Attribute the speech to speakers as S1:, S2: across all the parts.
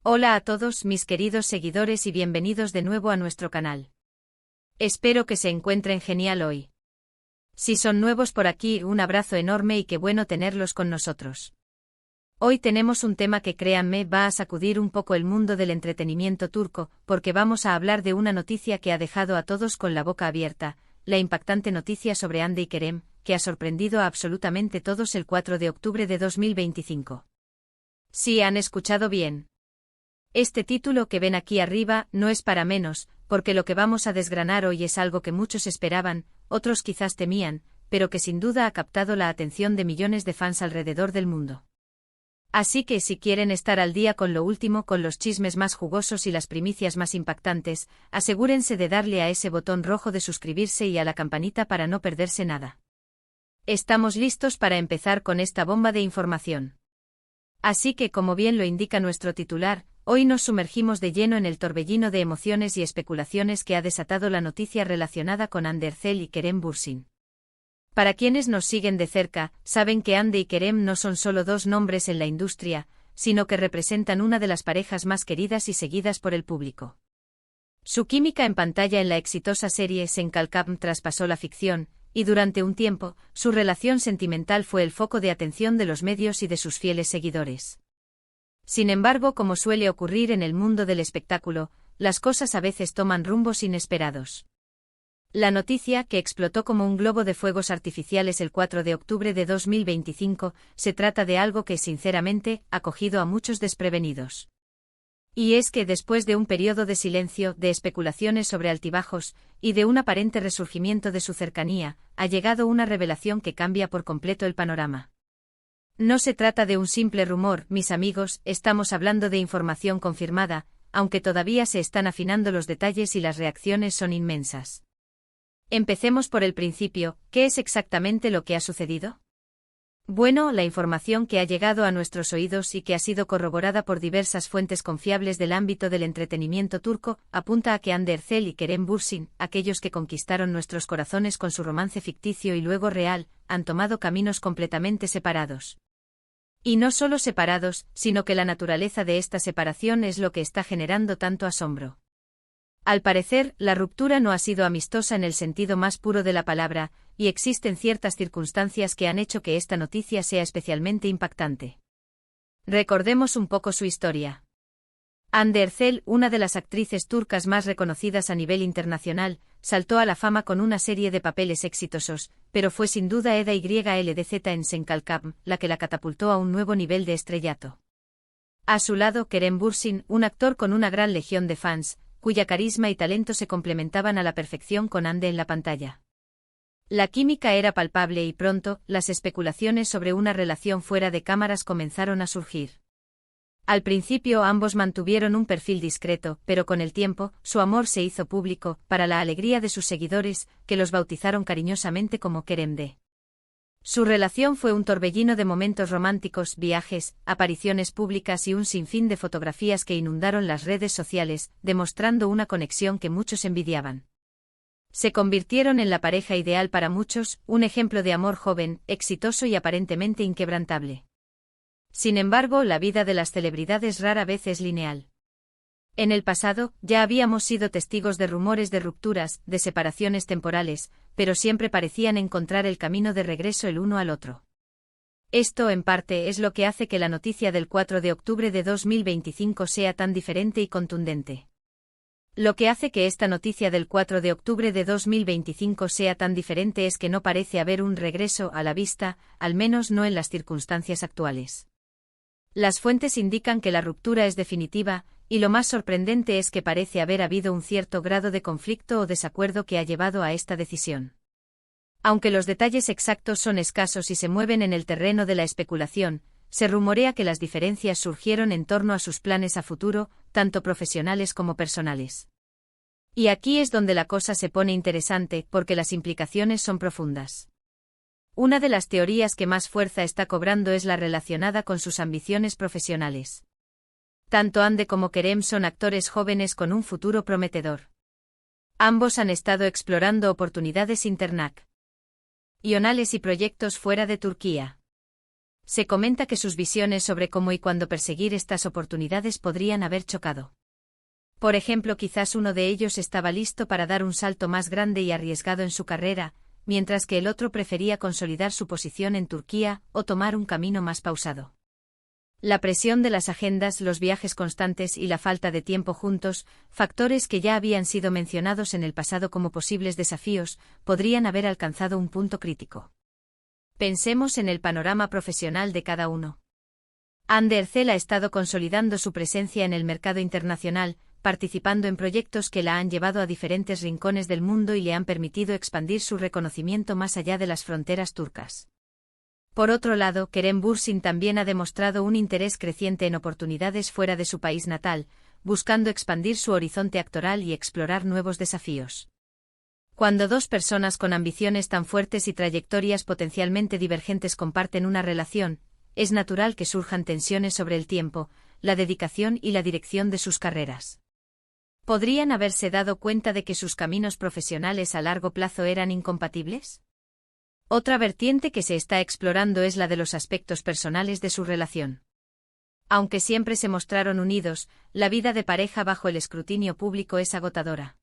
S1: Hola a todos mis queridos seguidores y bienvenidos de nuevo a nuestro canal. Espero que se encuentren genial hoy. Si son nuevos por aquí, un abrazo enorme y qué bueno tenerlos con nosotros. Hoy tenemos un tema que créanme va a sacudir un poco el mundo del entretenimiento turco, porque vamos a hablar de una noticia que ha dejado a todos con la boca abierta, la impactante noticia sobre Hande y Kerem, que ha sorprendido a absolutamente todos el 4 de octubre de 2025. Sí, han escuchado bien. Este título que ven aquí arriba no es para menos, porque lo que vamos a desgranar hoy es algo que muchos esperaban, otros quizás temían, pero que sin duda ha captado la atención de millones de fans alrededor del mundo. Así que si quieren estar al día con lo último, con los chismes más jugosos y las primicias más impactantes, asegúrense de darle a ese botón rojo de suscribirse y a la campanita para no perderse nada. Estamos listos para empezar con esta bomba de información. Así que, como bien lo indica nuestro titular, hoy nos sumergimos de lleno en el torbellino de emociones y especulaciones que ha desatado la noticia relacionada con Hande Erçel y Kerem Bürsin. Para quienes nos siguen de cerca, saben que Hande y Kerem no son solo dos nombres en la industria, sino que representan una de las parejas más queridas y seguidas por el público. Su química en pantalla en la exitosa serie Sen Kalkam traspasó la ficción, y durante un tiempo, su relación sentimental fue el foco de atención de los medios y de sus fieles seguidores. Sin embargo, como suele ocurrir en el mundo del espectáculo, las cosas a veces toman rumbos inesperados. La noticia, que explotó como un globo de fuegos artificiales el 4 de octubre de 2025, se trata de algo que, sinceramente, ha cogido a muchos desprevenidos. Y es que después de un periodo de silencio, de especulaciones sobre altibajos, y de un aparente resurgimiento de su cercanía, ha llegado una revelación que cambia por completo el panorama. No se trata de un simple rumor, mis amigos, estamos hablando de información confirmada, aunque todavía se están afinando los detalles y las reacciones son inmensas. Empecemos por el principio, ¿qué es exactamente lo que ha sucedido? Bueno, la información que ha llegado a nuestros oídos y que ha sido corroborada por diversas fuentes confiables del ámbito del entretenimiento turco, apunta a que Hande Erçel y Kerem Bürsin, aquellos que conquistaron nuestros corazones con su romance ficticio y luego real, han tomado caminos completamente separados. Y no solo separados, sino que la naturaleza de esta separación es lo que está generando tanto asombro. Al parecer, la ruptura no ha sido amistosa en el sentido más puro de la palabra, y existen ciertas circunstancias que han hecho que esta noticia sea especialmente impactante. Recordemos un poco su historia. Hande Erçel, una de las actrices turcas más reconocidas a nivel internacional, saltó a la fama con una serie de papeles exitosos, pero fue sin duda Eda YLDZ en Sen Kalkam la que la catapultó a un nuevo nivel de estrellato. A su lado, Kerem Bürsin, un actor con una gran legión de fans, cuya carisma y talento se complementaban a la perfección con Hande en la pantalla. La química era palpable y pronto, las especulaciones sobre una relación fuera de cámaras comenzaron a surgir. Al principio ambos mantuvieron un perfil discreto, pero con el tiempo, su amor se hizo público, para la alegría de sus seguidores, que los bautizaron cariñosamente como Keremde. Su relación fue un torbellino de momentos románticos, viajes, apariciones públicas y un sinfín de fotografías que inundaron las redes sociales, demostrando una conexión que muchos envidiaban. Se convirtieron en la pareja ideal para muchos, un ejemplo de amor joven, exitoso y aparentemente inquebrantable. Sin embargo, la vida de las celebridades rara vez es lineal. En el pasado, ya habíamos sido testigos de rumores de rupturas, de separaciones temporales, pero siempre parecían encontrar el camino de regreso el uno al otro. Esto, en parte, es lo que hace que la noticia del 4 de octubre de 2025 sea tan diferente y contundente. Lo que hace que esta noticia del 4 de octubre de 2025 sea tan diferente es que no parece haber un regreso a la vista, al menos no en las circunstancias actuales. Las fuentes indican que la ruptura es definitiva, y lo más sorprendente es que parece haber habido un cierto grado de conflicto o desacuerdo que ha llevado a esta decisión. Aunque los detalles exactos son escasos y se mueven en el terreno de la especulación, se rumorea que las diferencias surgieron en torno a sus planes a futuro, tanto profesionales como personales. Y aquí es donde la cosa se pone interesante, porque las implicaciones son profundas. Una de las teorías que más fuerza está cobrando es la relacionada con sus ambiciones profesionales. Tanto Hande como Kerem son actores jóvenes con un futuro prometedor. Ambos han estado explorando oportunidades internacionales y proyectos fuera de Turquía. Se comenta que sus visiones sobre cómo y cuándo perseguir estas oportunidades podrían haber chocado. Por ejemplo, quizás uno de ellos estaba listo para dar un salto más grande y arriesgado en su carrera, mientras que el otro prefería consolidar su posición en Turquía o tomar un camino más pausado. La presión de las agendas, los viajes constantes y la falta de tiempo juntos, factores que ya habían sido mencionados en el pasado como posibles desafíos, podrían haber alcanzado un punto crítico. Pensemos en el panorama profesional de cada uno. Hande Erçel ha estado consolidando su presencia en el mercado internacional, participando en proyectos que la han llevado a diferentes rincones del mundo y le han permitido expandir su reconocimiento más allá de las fronteras turcas. Por otro lado, Kerem Bürsin también ha demostrado un interés creciente en oportunidades fuera de su país natal, buscando expandir su horizonte actoral y explorar nuevos desafíos. Cuando dos personas con ambiciones tan fuertes y trayectorias potencialmente divergentes comparten una relación, es natural que surjan tensiones sobre el tiempo, la dedicación y la dirección de sus carreras. ¿Podrían haberse dado cuenta de que sus caminos profesionales a largo plazo eran incompatibles? Otra vertiente que se está explorando es la de los aspectos personales de su relación. Aunque siempre se mostraron unidos, la vida de pareja bajo el escrutinio público es agotadora.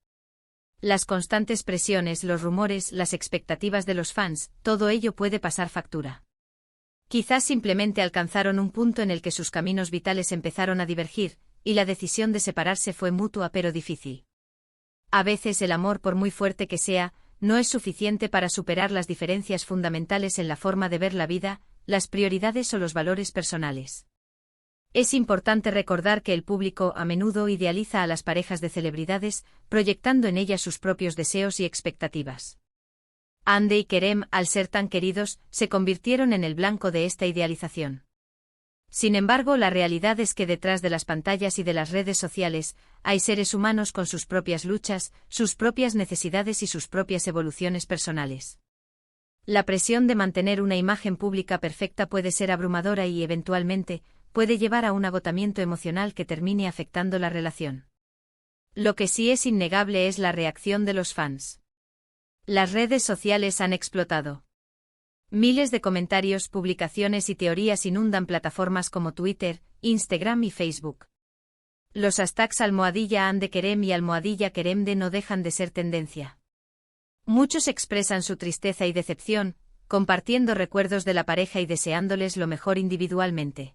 S1: Las constantes presiones, los rumores, las expectativas de los fans, todo ello puede pasar factura. Quizás simplemente alcanzaron un punto en el que sus caminos vitales empezaron a divergir, y la decisión de separarse fue mutua pero difícil. A veces el amor, por muy fuerte que sea, no es suficiente para superar las diferencias fundamentales en la forma de ver la vida, las prioridades o los valores personales. Es importante recordar que el público a menudo idealiza a las parejas de celebridades, proyectando en ellas sus propios deseos y expectativas. Hande y Kerem, al ser tan queridos, se convirtieron en el blanco de esta idealización. Sin embargo, la realidad es que detrás de las pantallas y de las redes sociales, hay seres humanos con sus propias luchas, sus propias necesidades y sus propias evoluciones personales. La presión de mantener una imagen pública perfecta puede ser abrumadora y, eventualmente, puede llevar a un agotamiento emocional que termine afectando la relación. Lo que sí es innegable es la reacción de los fans. Las redes sociales han explotado. Miles de comentarios, publicaciones y teorías inundan plataformas como Twitter, Instagram y Facebook. Los hashtags #Hande Kerem y #Keremde no dejan de ser tendencia. Muchos expresan su tristeza y decepción, compartiendo recuerdos de la pareja y deseándoles lo mejor individualmente.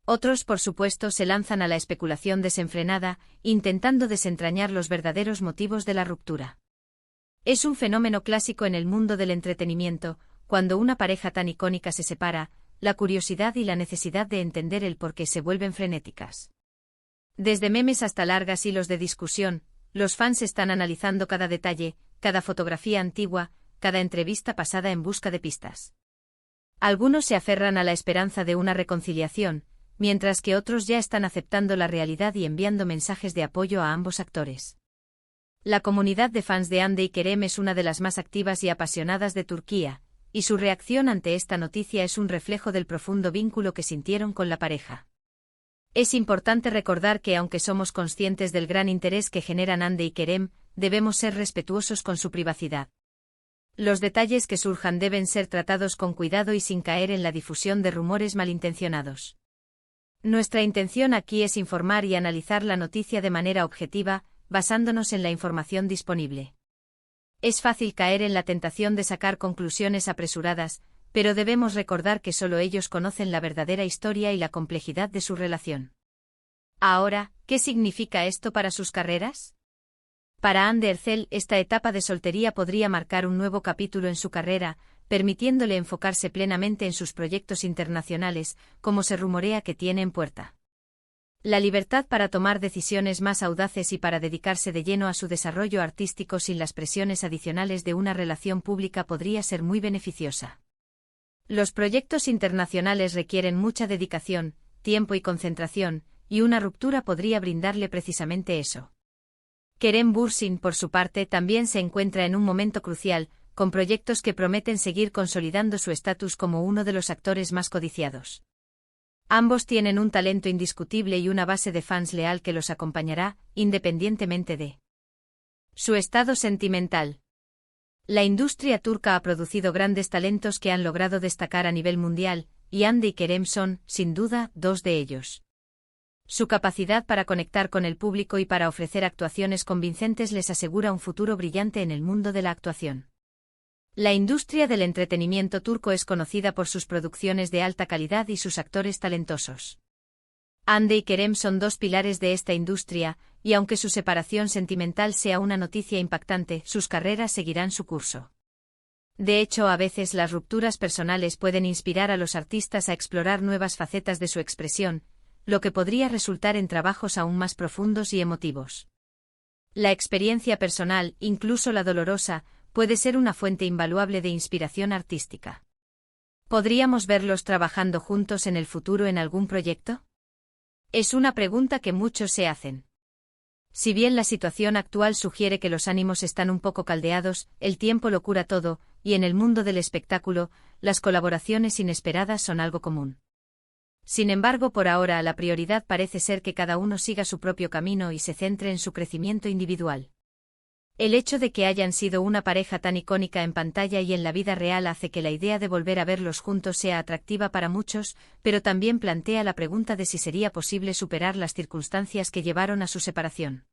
S1: Otros, por supuesto, se lanzan a la especulación desenfrenada, intentando desentrañar los verdaderos motivos de la ruptura. Es un fenómeno clásico en el mundo del entretenimiento. Cuando una pareja tan icónica se separa, la curiosidad y la necesidad de entender el porqué se vuelven frenéticas. Desde memes hasta largas hilos de discusión, los fans están analizando cada detalle, cada fotografía antigua, cada entrevista pasada en busca de pistas. Algunos se aferran a la esperanza de una reconciliación, mientras que otros ya están aceptando la realidad y enviando mensajes de apoyo a ambos actores. La comunidad de fans de Hande y Kerem es una de las más activas y apasionadas de Turquía, y su reacción ante esta noticia es un reflejo del profundo vínculo que sintieron con la pareja. Es importante recordar que, aunque somos conscientes del gran interés que generan Hande y Kerem, debemos ser respetuosos con su privacidad. Los detalles que surjan deben ser tratados con cuidado y sin caer en la difusión de rumores malintencionados. Nuestra intención aquí es informar y analizar la noticia de manera objetiva, basándonos en la información disponible. Es fácil caer en la tentación de sacar conclusiones apresuradas, pero debemos recordar que solo ellos conocen la verdadera historia y la complejidad de su relación. Ahora, ¿qué significa esto para sus carreras? Para Hande Erçel, esta etapa de soltería podría marcar un nuevo capítulo en su carrera, permitiéndole enfocarse plenamente en sus proyectos internacionales, como se rumorea que tiene en puerta. La libertad para tomar decisiones más audaces y para dedicarse de lleno a su desarrollo artístico sin las presiones adicionales de una relación pública podría ser muy beneficiosa. Los proyectos internacionales requieren mucha dedicación, tiempo y concentración, y una ruptura podría brindarle precisamente eso. Kerem Bürsin, por su parte, también se encuentra en un momento crucial, con proyectos que prometen seguir consolidando su estatus como uno de los actores más codiciados. Ambos tienen un talento indiscutible y una base de fans leal que los acompañará, independientemente de su estado sentimental. La industria turca ha producido grandes talentos que han logrado destacar a nivel mundial, y Hande y Kerem son, sin duda, dos de ellos. Su capacidad para conectar con el público y para ofrecer actuaciones convincentes les asegura un futuro brillante en el mundo de la actuación. La industria del entretenimiento turco es conocida por sus producciones de alta calidad y sus actores talentosos. Hande y Kerem son dos pilares de esta industria, y aunque su separación sentimental sea una noticia impactante, sus carreras seguirán su curso. De hecho, a veces las rupturas personales pueden inspirar a los artistas a explorar nuevas facetas de su expresión, lo que podría resultar en trabajos aún más profundos y emotivos. La experiencia personal, incluso la dolorosa, puede ser una fuente invaluable de inspiración artística. ¿Podríamos verlos trabajando juntos en el futuro en algún proyecto? Es una pregunta que muchos se hacen. Si bien la situación actual sugiere que los ánimos están un poco caldeados, el tiempo lo cura todo, y en el mundo del espectáculo, las colaboraciones inesperadas son algo común. Sin embargo, por ahora la prioridad parece ser que cada uno siga su propio camino y se centre en su crecimiento individual. El hecho de que hayan sido una pareja tan icónica en pantalla y en la vida real hace que la idea de volver a verlos juntos sea atractiva para muchos, pero también plantea la pregunta de si sería posible superar las circunstancias que llevaron a su separación.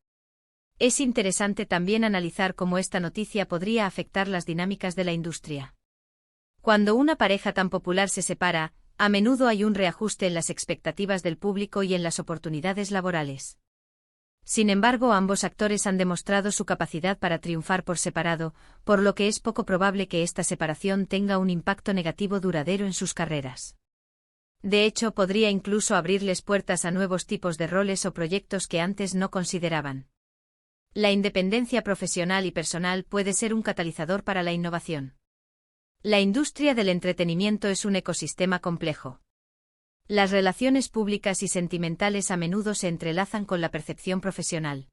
S1: Es interesante también analizar cómo esta noticia podría afectar las dinámicas de la industria. Cuando una pareja tan popular se separa, a menudo hay un reajuste en las expectativas del público y en las oportunidades laborales. Sin embargo, ambos actores han demostrado su capacidad para triunfar por separado, por lo que es poco probable que esta separación tenga un impacto negativo duradero en sus carreras. De hecho, podría incluso abrirles puertas a nuevos tipos de roles o proyectos que antes no consideraban. La independencia profesional y personal puede ser un catalizador para la innovación. La industria del entretenimiento es un ecosistema complejo. Las relaciones públicas y sentimentales a menudo se entrelazan con la percepción profesional.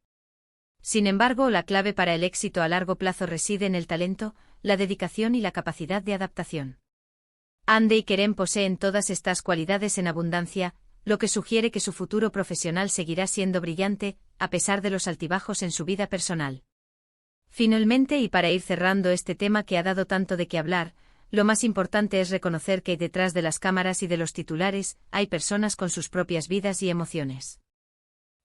S1: Sin embargo, la clave para el éxito a largo plazo reside en el talento, la dedicación y la capacidad de adaptación. Hande y Kerem poseen todas estas cualidades en abundancia, lo que sugiere que su futuro profesional seguirá siendo brillante, a pesar de los altibajos en su vida personal. Finalmente, y para ir cerrando este tema que ha dado tanto de qué hablar, lo más importante es reconocer que detrás de las cámaras y de los titulares, hay personas con sus propias vidas y emociones.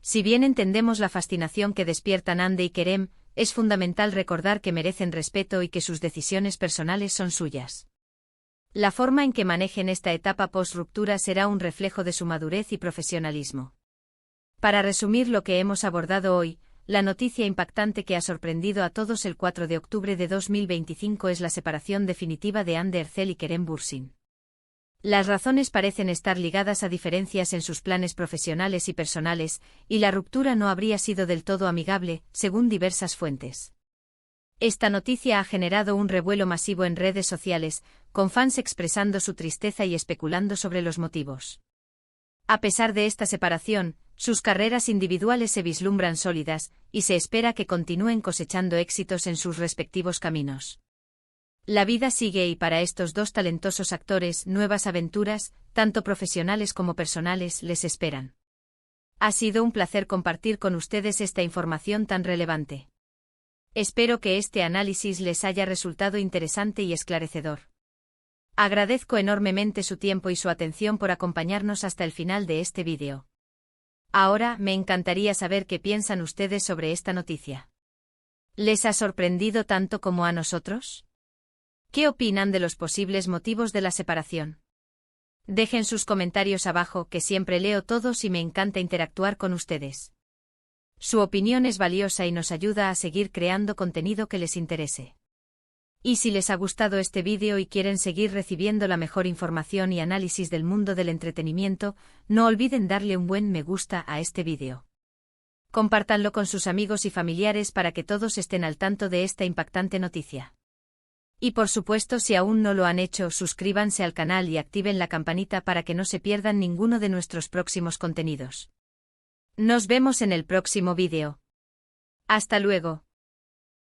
S1: Si bien entendemos la fascinación que despiertan Hande y Kerem, es fundamental recordar que merecen respeto y que sus decisiones personales son suyas. La forma en que manejen esta etapa post-ruptura será un reflejo de su madurez y profesionalismo. Para resumir lo que hemos abordado hoy, la noticia impactante que ha sorprendido a todos el 4 de octubre de 2025 es la separación definitiva de Hande Erçel y Kerem Bürsin. Las razones parecen estar ligadas a diferencias en sus planes profesionales y personales, y la ruptura no habría sido del todo amigable, según diversas fuentes. Esta noticia ha generado un revuelo masivo en redes sociales, con fans expresando su tristeza y especulando sobre los motivos. A pesar de esta separación, sus carreras individuales se vislumbran sólidas, y se espera que continúen cosechando éxitos en sus respectivos caminos. La vida sigue y para estos dos talentosos actores, nuevas aventuras, tanto profesionales como personales, les esperan. Ha sido un placer compartir con ustedes esta información tan relevante. Espero que este análisis les haya resultado interesante y esclarecedor. Agradezco enormemente su tiempo y su atención por acompañarnos hasta el final de este vídeo. Ahora, me encantaría saber qué piensan ustedes sobre esta noticia. ¿Les ha sorprendido tanto como a nosotros? ¿Qué opinan de los posibles motivos de la separación? Dejen sus comentarios abajo, que siempre leo todos y me encanta interactuar con ustedes. Su opinión es valiosa y nos ayuda a seguir creando contenido que les interese. Y si les ha gustado este vídeo y quieren seguir recibiendo la mejor información y análisis del mundo del entretenimiento, no olviden darle un buen me gusta a este vídeo. Compártanlo con sus amigos y familiares para que todos estén al tanto de esta impactante noticia. Y por supuesto, si aún no lo han hecho, suscríbanse al canal y activen la campanita para que no se pierdan ninguno de nuestros próximos contenidos. Nos vemos en el próximo vídeo. Hasta luego.